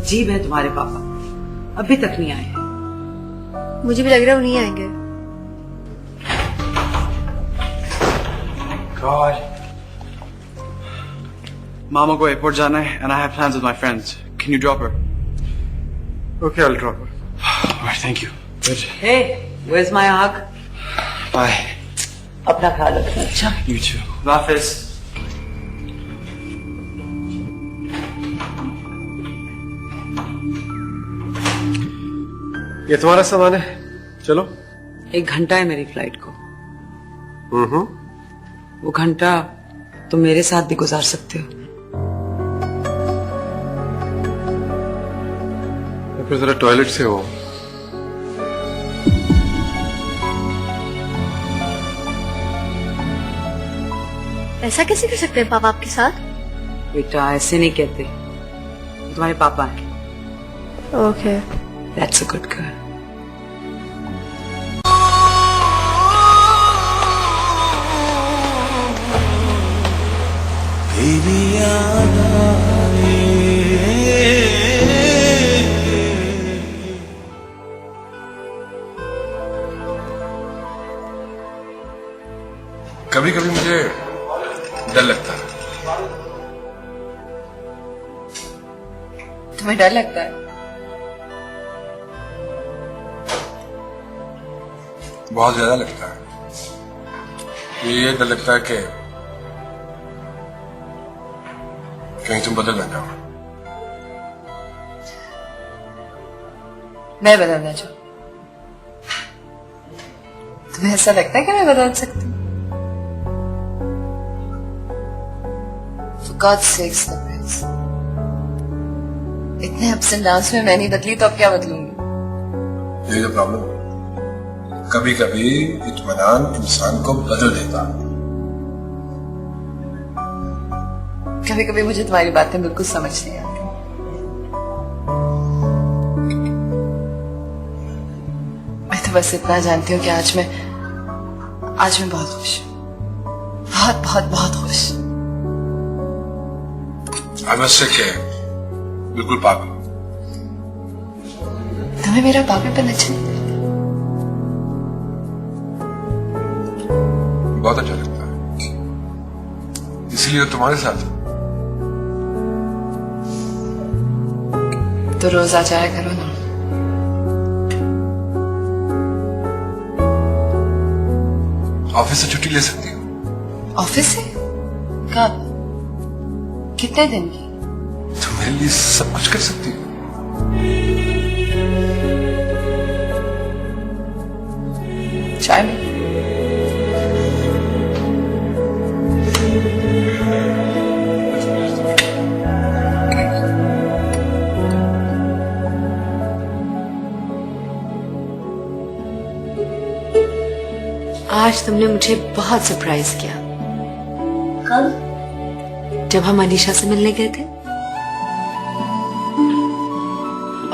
अजीब है तुम्हारे पापा, अभी तक नहीं आए। मुझे भी लग रहा है वो नहीं आएंगे। God. Mama को एयरपोर्ट जाना है and I have plans with my friends. Can you drop her? Okay, I'll drop her. Alright, thank you. Good. Hey, where's my hug? Bye. अपना ख्याल रखना। अच्छा। You too. Hafiz. ये तुम्हारा सामान है, चलो। 1 घंटा है मेरी फ्लाइट को। वो घंटा तुम मेरे साथ भी गुजार सकते हो। फिर जरा टॉयलेट से हो। ऐसा कैसे कर सकते हैं पापा आपके साथ? बेटा ऐसे नहीं कहते, तुम्हारे पापा हैं। Okay. That's a good girl. कभी कभी मुझे डर लगता है। तुम्हें डर लगता है? बहुत ज्यादा लगता है। ये डर लगता है कि कहीं तुम बदल ना जाओ। मैं बदलना चाहूँ? तुम्हें ऐसा लगता है कि मैं बदल सकती हूँ? For God's sakes, Tabriz. इतने अप्स एंड डाउन्स में मैं नहीं बदली तो अब क्या बदलूंगी? यही तो प्रॉब्लम है। कभी कभी इत्मीनान इंसान को बदल देता। कभी कभी मुझे तुम्हारी बातें बिल्कुल समझ नहीं आती। मैं तो बस इतना जानती हूँ कि आज मैं बहुत खुश हूँ, बहुत बहुत बहुत खुश। आई मस्ट से कि बिल्कुल पागल। तुम्हें मेरा पागलपन अच्छा नहीं? बहुत अच्छा लगता है, इसलिए तो तुम्हारे साथ। तो रोज आ जाया करो ना। ऑफिस से छुट्टी ले सकती हो। ऑफिस से? कब? कितने दिन की? तुम मेरे लिए सब कुछ कर सकती हो। चाय में? आज तुमने मुझे बहुत सरप्राइज किया। कब? जब हम अनीशा से मिलने गए थे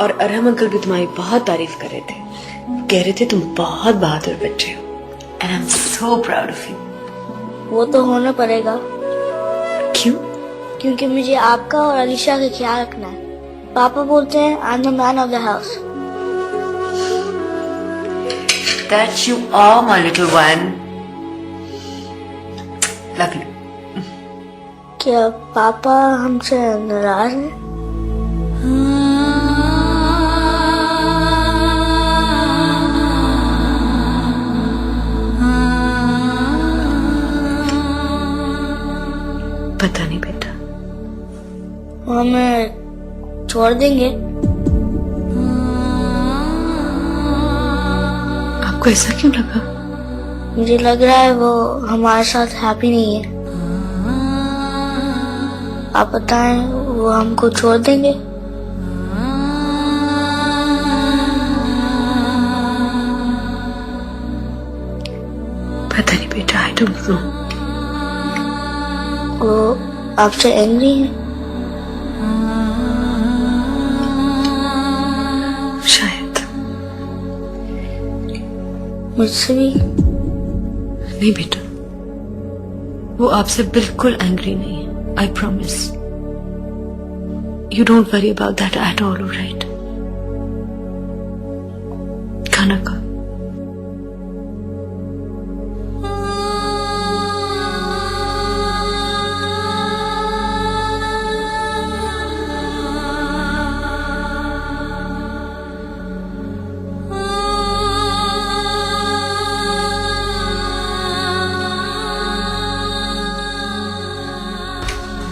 और अरहम अंकल भी तुम्हारी बहुत तारीफ कर रहे थे। कह रहे थे तुम बहुत बहादुर बच्चे हो। And I am so proud of you. वो तो होना पड़ेगा। क्यों? क्योंकि मुझे आपका और अलीशा का ख्याल रखना है। पापा बोलते हैं I am the man of the house. That you are, my little one. Love you. क्या पापा हमसे नाराज हैं? पता नहीं बेटा। हमें छोड़ देंगे? आपको ऐसा क्यों लगा? मुझे लग रहा है वो हमारे साथ हैप्पी नहीं है। आप बताएं, वो हमको छोड़ देंगे? पता नहीं बेटा, आई डोंट नो। वो आपसे एंग्री है? शायद। मुझसे भी? नहीं बेटा, वो आपसे बिल्कुल एंग्री नहीं है। I promise. You don't worry about that at all, alright? खाना खा.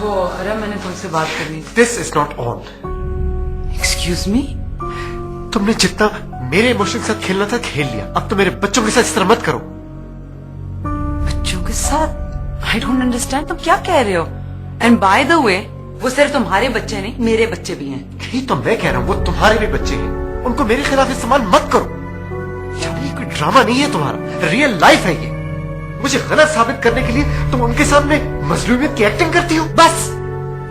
वो अरे मैंने तुमसे बात करनी थी. This is not on. Excuse me. तुमने जितना मेरे इमोशन के साथ खेलना था खेल लिया. अब तो मेरे बच्चों के साथ इस तरह मत करो. बच्चों के साथ? I don't understand. तुम क्या कह रहे हो? एंड बाय द वे, वो सिर्फ तुम्हारे बच्चे नहीं, मेरे बच्चे भी हैं. यही तो मैं कह रहा हूँ, वो तुम्हारे भी बच्चे हैं. उनको मेरे खिलाफ इस्तेमाल मत करो. ये कोई ड्रामा नहीं है तुम्हारा, रियल लाइफ है ये. मुझे गलत साबित करने के लिए तुम उनके सामने मजलूमियत की एक्टिंग करती हो. बस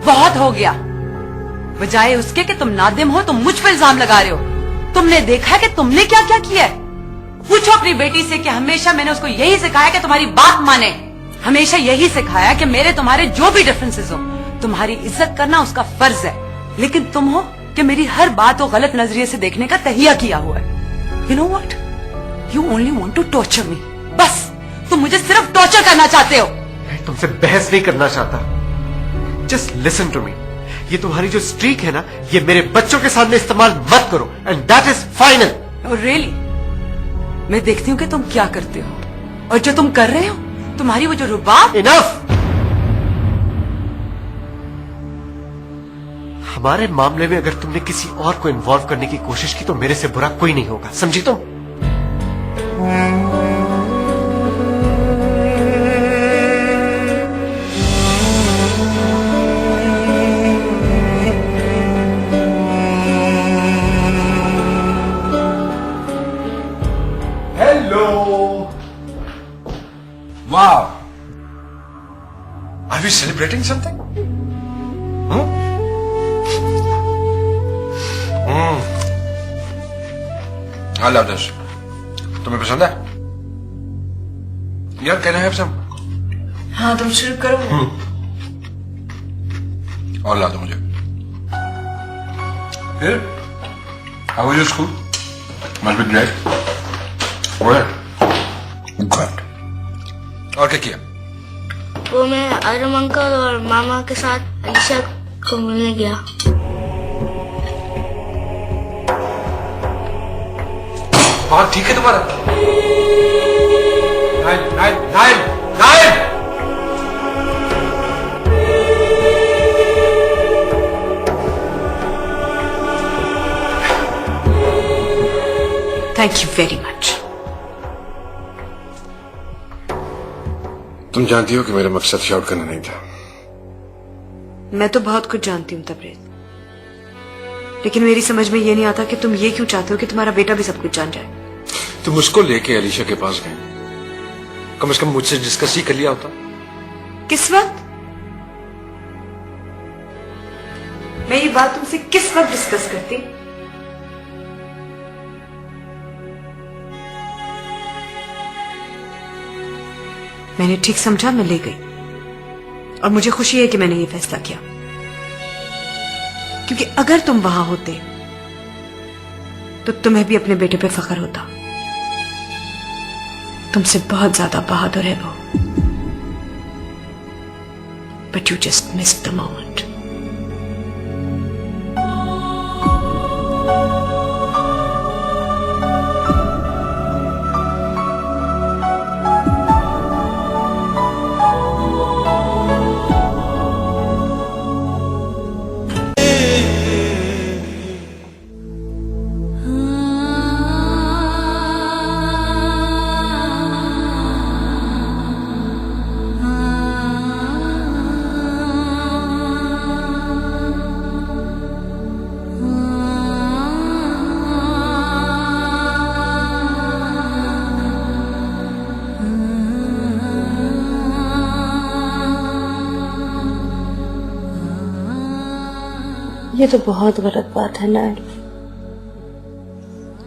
बहुत हो गया. बजाय उसके कि तुम नादिम हो, तुम मुझ पर इल्जाम लगा रहे हो. तुमने देखा है कि तुमने क्या क्या किया है? पूछो अपनी बेटी से कि हमेशा मैंने उसको यही सिखाया कि तुम्हारी बात माने. हमेशा यही सिखाया कि मेरे तुम्हारे जो भी डिफरेंसेस हो, तुम्हारी इज्जत करना उसका फर्ज है. लेकिन तुम हो कि मेरी हर बात को गलत नजरिए से देखने का तहिया किया हुआ है. You know what? You only want to torture me. बस तुम मुझे सिर्फ टॉर्चर करना चाहते हो. मैं तुमसे बहस नहीं करना चाहता. Just listen to me. ये तुम्हारी जो स्ट्रीक है ना, ये मेरे बच्चों के सामने इस्तेमाल मत करो. And that is final. Really? मैं देखती हूँ कि तुम क्या करते हो, और जो तुम कर रहे हो, तुम्हारी वो जो रुबाब. इनफ. हमारे मामले में अगर तुमने किसी और को इन्वॉल्व करने की कोशिश की तो मेरे से बुरा कोई नहीं होगा. समझी तुम? Wow! Are we celebrating something? I love this. तुम्हें पसंद है? यार, can I have some? हाँ, तुम शुरू करो. और ला दो मुझे. Here? How was your school? Must be great. Good. Good. और क्या किया? वो मैं अरम अंकल और मामा के साथ अलीशा को मिलने गया. हाँ, ठीक है तुम्हारा. नाइम. Thank you very much. तुम जानती हो कि मेरा मकसद शाउट करना नहीं था. मैं तो बहुत कुछ जानती हूँ तबरेज, लेकिन मेरी समझ में ये नहीं आता कि तुम ये क्यों चाहते हो कि तुम्हारा बेटा भी सब कुछ जान जाए. तुम उसको लेके अलीशा के पास गए. कम से कम मुझसे डिस्कस ही कर लिया होता. किस वक्त? मैं ये बात तुमसे किस वक्त डिस्कस करती? मैंने ठीक समझा, मैं ले गई, और मुझे खुशी है कि मैंने ये फैसला किया, क्योंकि अगर तुम वहां होते तो तुम्हें भी अपने बेटे पे फख्र होता. तुमसे बहुत ज्यादा बहादुर है वो, but you just missed the moment. ये तो बहुत गलत बात है नाइल.